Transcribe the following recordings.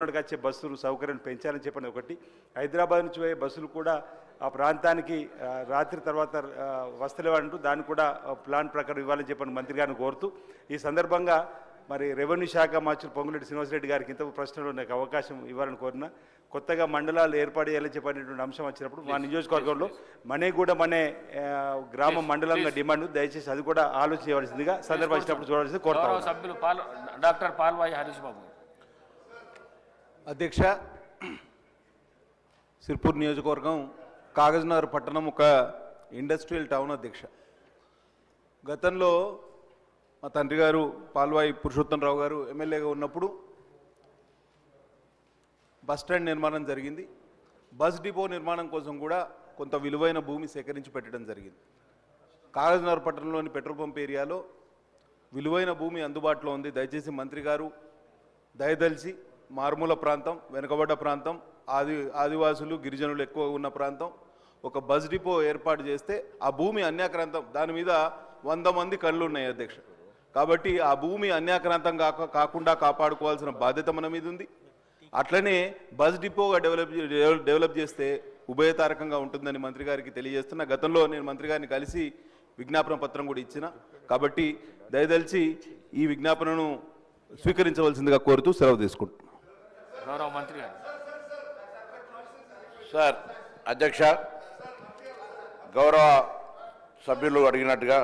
వచ్చే బస్సులు సౌకర్యం పెంచాలని చెప్పని ఒకటి. హైదరాబాద్ నుంచి పోయే బస్సులు కూడా ఆ ప్రాంతానికి రాత్రి తర్వాత వస్తలేవంటూ దాన్ని కూడా ప్లాన్ ప్రకారం ఇవ్వాలని చెప్పని మంత్రి గారిని కోరుతూ ఈ సందర్భంగా మరి రెవెన్యూ శాఖ మంత్రి పొంగులేటి శ్రీనివాసరెడ్డి గారికి ఇంత ప్రశ్నలో నాకు అవకాశం ఇవ్వాలని కోరిన. కొత్తగా మండలాలు ఏర్పాటు చేయాలని చెప్పినటువంటి అంశం వచ్చినప్పుడు మా నియోజకవర్గంలో మనేగూడ మనే గ్రామ మండలంగా డిమాండ్, దయచేసి అది కూడా ఆలోచన చేయవలసిందిగా సందర్భం ఇచ్చినప్పుడు చూడాల్సింది కోరుతాం. సభ్యులు డాక్టర్ పాల్వాయి హరీష్ బాబు. అధ్యక్ష, సిర్పూర్ నియోజకవర్గం కాగజ్నగర్ పట్టణం ఒక ఇండస్ట్రియల్ టౌన్ అధ్యక్ష. గతంలో మా తండ్రి గారు పాల్వాయి పురుషోత్తమరావు గారు ఎమ్మెల్యేగా ఉన్నప్పుడు బస్ స్టాండ్ నిర్మాణం జరిగింది. బస్ డిపో నిర్మాణం కోసం కూడా కొంత విలువైన భూమి సేకరించి పెట్టడం జరిగింది. కాగజ్నగర్ పట్టణంలోని పెట్రోల్ పంప్ ఏరియాలో విలువైన భూమి అందుబాటులో ఉంది. దయచేసి మంత్రి గారు దయదలిచి మారుమూల ప్రాంతం, వెనుకబడ్డ ప్రాంతం, ఆదివాసులు గిరిజనులు ఎక్కువ ఉన్న ప్రాంతం ఒక బస్ డిపో ఏర్పాటు చేస్తే ఆ భూమి అన్యాక్రాంతం, దాని మీద 100 మంది కళ్ళు ఉన్నాయి అధ్యక్ష. కాబట్టి ఆ భూమి అన్యాక్రాంతం కాకుండా కాపాడుకోవాల్సిన బాధ్యత మన మీద ఉంది. అట్లనే బస్ డిపోగా డెవలప్ చేస్తే ఉభయతారకంగా ఉంటుందని మంత్రి గారికి తెలియజేస్తున్నా. గతంలో నేను మంత్రి గారిని కలిసి విజ్ఞాపన పత్రం కూడా ఇచ్చిన. కాబట్టి దయదలిచి ఈ విజ్ఞాపనను స్వీకరించవలసిందిగా కోరుతూ సెలవు తీసుకుంటున్నాను. గౌరవ మంత్రి గారు. సార్ అధ్యక్ష, గౌరవ సభ్యులు అడిగినట్టుగా,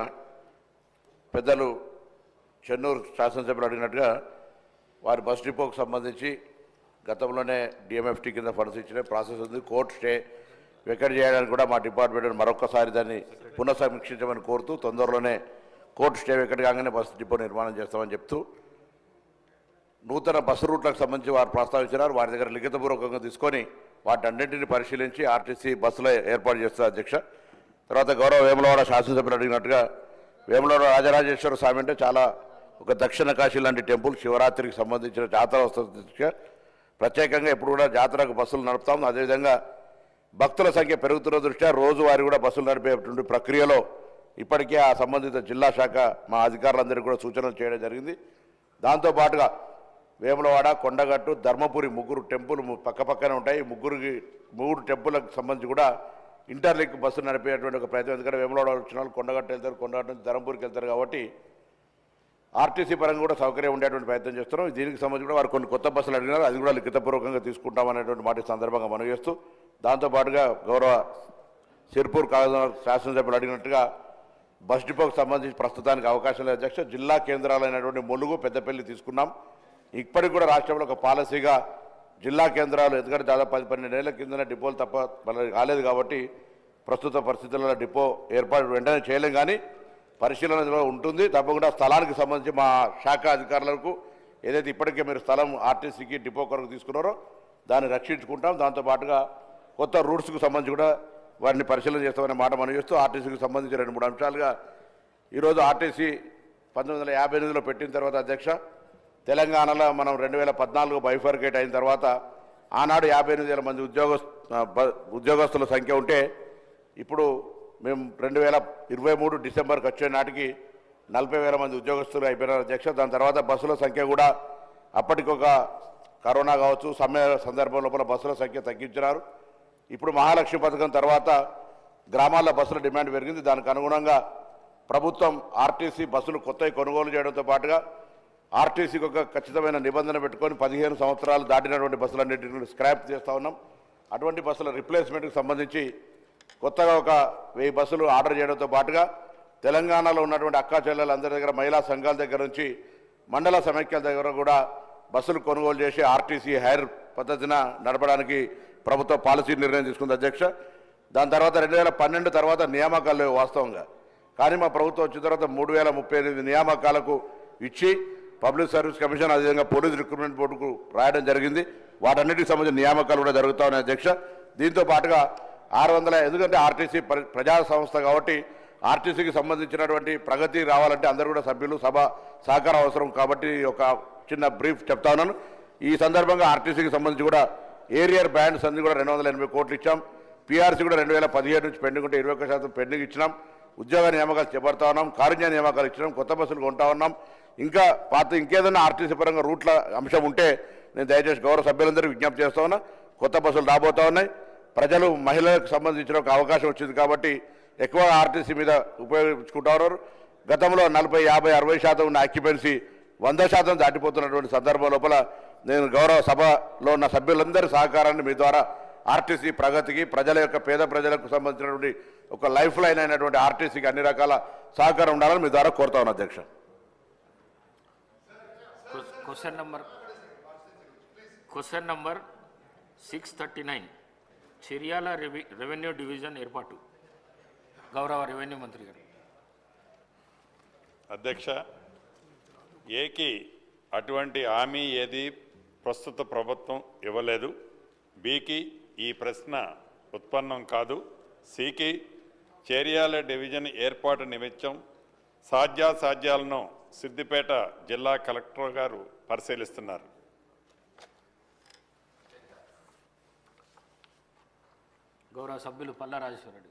పెద్దలు చెన్నూరు శాసనసభ్యులు అడిగినట్టుగా వారి బస్ డిపోకు సంబంధించి గతంలోనే డిఎంఎఫ్టీ కింద ఫండ్స్ ఇచ్చిన ప్రాసెస్ ఉంది. కోర్టు స్టే వెకెట్ చేయడానికి కూడా మా డిపార్ట్మెంట్ మరొకసారి దాన్ని పునఃసమీక్షించమని కోరుతూ తొందరలోనే కోర్టు స్టే వెకెట్ కాగానే బస్ డిపో నిర్మాణం చేస్తామని చెప్తూ నూతన బస్సు రూట్లకు సంబంధించి వారు ప్రస్తావించారు. వారి దగ్గర లిఖితపూర్వకంగా తీసుకొని వాటన్నింటినీ పరిశీలించి ఆర్టీసీ బస్సులో ఏర్పాటు చేస్తారు అధ్యక్ష. తర్వాత గౌరవ వేములవాడ శాసనసభ్యులు అడిగినట్టుగా వేములవాడ రాజరాజేశ్వర స్వామి అంటే చాలా ఒక దక్షిణ కాశీ లాంటి టెంపుల్, శివరాత్రికి సంబంధించిన జాతర వస్తుంది. ప్రత్యేకంగా ఎప్పుడు కూడా జాతరకు బస్సులు నడుపుతాం. అదేవిధంగా భక్తుల సంఖ్య పెరుగుతున్న దృష్ట్యా రోజువారీ కూడా బస్సులు నడిపేటువంటి ప్రక్రియలో ఇప్పటికే ఆ సంబంధిత జిల్లా శాఖ మా అధికారులందరికీ కూడా సూచనలు చేయడం జరిగింది. దాంతోపాటుగా వేములవాడ, కొండగట్టు, ధర్మపురి 3 టెంపుల్ పక్కపక్కనే ఉంటాయి. 3 టెంపుల్కి సంబంధించి కూడా ఇంటర్లింక్ బస్సులు నడిపేటువంటి ఒక ప్రయత్నం. ఎందుకంటే వేములవాడ వచ్చిన వాళ్ళు కొండగట్టు వెళ్తారు, కొండగట్టు నుంచి ధర్మపురికి వెళ్తారు. కాబట్టి ఆర్టీసీ పరంగా కూడా సౌకర్యం ఉండేటువంటి ప్రయత్నం చేస్తున్నాం. దీనికి సంబంధించి కూడా వారు కొన్ని కొత్త బస్సులు అడిగినారు, అది కూడా లిఖితపూర్వకంగా తీసుకుంటామనేటువంటి మాట సందర్భంగా మనవి చేస్తూ, దాంతోపాటుగా గౌరవ సిర్పూర్ కాగజ్నగర్ శాసనసభ్యులు అడిగినట్టుగా బస్ డిపోకు సంబంధించి ప్రస్తుతానికి అవకాశం లేదు అధ్యక్ష. జిల్లా కేంద్రాలైనటువంటి ములుగు, పెద్దపల్లి తీసుకున్నాం. ఇప్పటికి కూడా రాష్ట్రంలో ఒక పాలసీగా జిల్లా కేంద్రాలు, ఎందుకంటే దాదాపు 10-12 ఏళ్ల కిందనే డిపోలు తప్ప కాలేదు. కాబట్టి ప్రస్తుత పరిస్థితుల్లో డిపో ఏర్పాటు వెంటనే చేయలేం, కానీ పరిశీలన ఉంటుంది. తప్పకుండా స్థలానికి సంబంధించి మా శాఖ అధికారులకు ఏదైతే ఇప్పటికే మీరు స్థలం ఆర్టీసీకి డిపో కొరకు తీసుకున్నారో దాన్ని రక్షించుకుంటాం. దాంతోపాటుగా కొత్త రూట్స్కు సంబంధించి కూడా వారిని పరిశీలన చేస్తామనే మాట మనం చేస్తూ ఆర్టీసీకి సంబంధించి 2-3 అంశాలుగా ఈరోజు ఆర్టీసీ 1958లో పెట్టిన తర్వాత అధ్యక్ష, తెలంగాణలో మనం 2014 బైఫర్కేట్ అయిన తర్వాత ఆనాడు 58,000 మంది ఉద్యోగస్తుల సంఖ్య ఉంటే ఇప్పుడు మేము 2023 డిసెంబర్కి వచ్చే నాటికి 40,000 మంది ఉద్యోగస్తులు అయిపోయినారు అధ్యక్ష. దాని తర్వాత బస్సుల సంఖ్య కూడా అప్పటికొక కరోనా కావచ్చు సందర్భం లోపల బస్సుల సంఖ్య తగ్గించినారు. ఇప్పుడు మహాలక్ష్మి పథకం తర్వాత గ్రామాల్లో బస్సుల డిమాండ్ పెరిగింది. దానికి అనుగుణంగా ప్రభుత్వం ఆర్టీసీ బస్సులు కొత్తవి కొనుగోలు చేయడంతో పాటుగా ఆర్టీసీకి ఒక ఖచ్చితమైన నిబంధన పెట్టుకొని 15 సంవత్సరాలు దాటినటువంటి బస్సులన్నింటినీ స్క్రాప్ చేస్తూ ఉన్నాం. అటువంటి బస్సుల రిప్లేస్మెంట్కి సంబంధించి కొత్తగా ఒక 1000 బస్సులు ఆర్డర్ చేయడంతో పాటుగా తెలంగాణలో ఉన్నటువంటి అక్కా చెల్లెలందరి దగ్గర, మహిళా సంఘాల దగ్గర నుంచి మండల సమైక్యాల దగ్గర కూడా బస్సులు కొనుగోలు చేసి ఆర్టీసీ హైర్ పద్ధతిన నడపడానికి ప్రభుత్వ పాలసీ నిర్ణయం తీసుకుంది అధ్యక్ష. దాని తర్వాత 2012 తర్వాత నియామకాలు లేవు వాస్తవంగా, కానీ మా ప్రభుత్వం వచ్చిన తర్వాత 3038 నియామకాలకు ఇచ్చి పబ్లిక్ సర్వీస్ కమిషన్, అదేవిధంగా పోలీస్ రిక్రూట్మెంట్ బోర్డుకు రాయడం జరిగింది. వాటన్నిటికి సంబంధించిన నియామకాలు కూడా జరుగుతూ ఉన్నాయి అధ్యక్ష. దీంతో పాటుగా 600, ఎందుకంటే ఆర్టీసీ ప్రజా సంస్థ కాబట్టి ఆర్టీసీకి సంబంధించినటువంటి ప్రగతి రావాలంటే అందరూ కూడా సభ్యులు సభ సహకారం అవసరం. కాబట్టి ఒక చిన్న బ్రీఫ్ చెప్తా ఉన్నాను. ఈ సందర్భంగా ఆర్టీసీకి సంబంధించి కూడా ఏరియర్ బ్యాండ్స్ అన్ని కూడా 280 కోట్లు ఇచ్చాం. పీఆర్సీ కూడా 2017 నుంచి పెండింగ్ ఉంటే 21% పెండింగ్ ఇచ్చినాం. ఉద్యోగ నియామకాలు చేపడతా ఉన్నాం, కారుణ్య నియామకాలు ఇచ్చినాం, కొత్త బస్సులు కొంటా ఉన్నాం. ఇంకా పాత ఇంకేదైనా ఆర్టీసీ పరంగా రూట్ల అంశం ఉంటే నేను దయచేసి గౌరవ సభ్యులందరూ విజ్ఞప్తి చేస్తా ఉన్నా. కొత్త బస్సులు రాబోతా ఉన్నాయి. ప్రజలు మహిళలకు సంబంధించిన ఒక అవకాశం వచ్చింది కాబట్టి ఎక్కువ ఆర్టీసీ మీద ఉపయోగించుకుంటా ఉన్నారు. గతంలో 40, 50, 60% ఉన్న ఆక్యుపెన్సీ 100% దాటిపోతున్నటువంటి సందర్భం లోపల నేను గౌరవ సభలో ఉన్న సభ్యులందరి సహకారాన్ని మీ ద్వారా ఆర్టీసీ ప్రగతికి ప్రజల యొక్క పేద ప్రజలకు సంబంధించినటువంటి ఒక లైఫ్ లైన్ అయినటువంటి ఆర్టీసీకి అన్ని రకాల సహకారం ఉండాలని మీ ద్వారా కోరుతా ఉన్నాను అధ్యక్ష. Question number 639 Chiryala revenue division ఏర్పాటు. గౌరవ రెవెన్యూ మంత్రి గారు. అధ్యక్ష, ఏకి అటువంటి హామీ ఏది ప్రస్తుత ప్రభుత్వం ఇవ్వలేదు. బికి ఈ ప్రశ్న ఉత్పన్నం కాదు. సికి చేర్యాల డివిజన్ ఏర్పాటు నిమిత్తం సాధ్యాసాధ్యాలను సిద్దిపేట జిల్లా కలెక్టర్ గారు పరిశీలిస్తున్నారు. గౌరవ సభ్యులు పల్లా రాజేశ్వర రెడ్డి.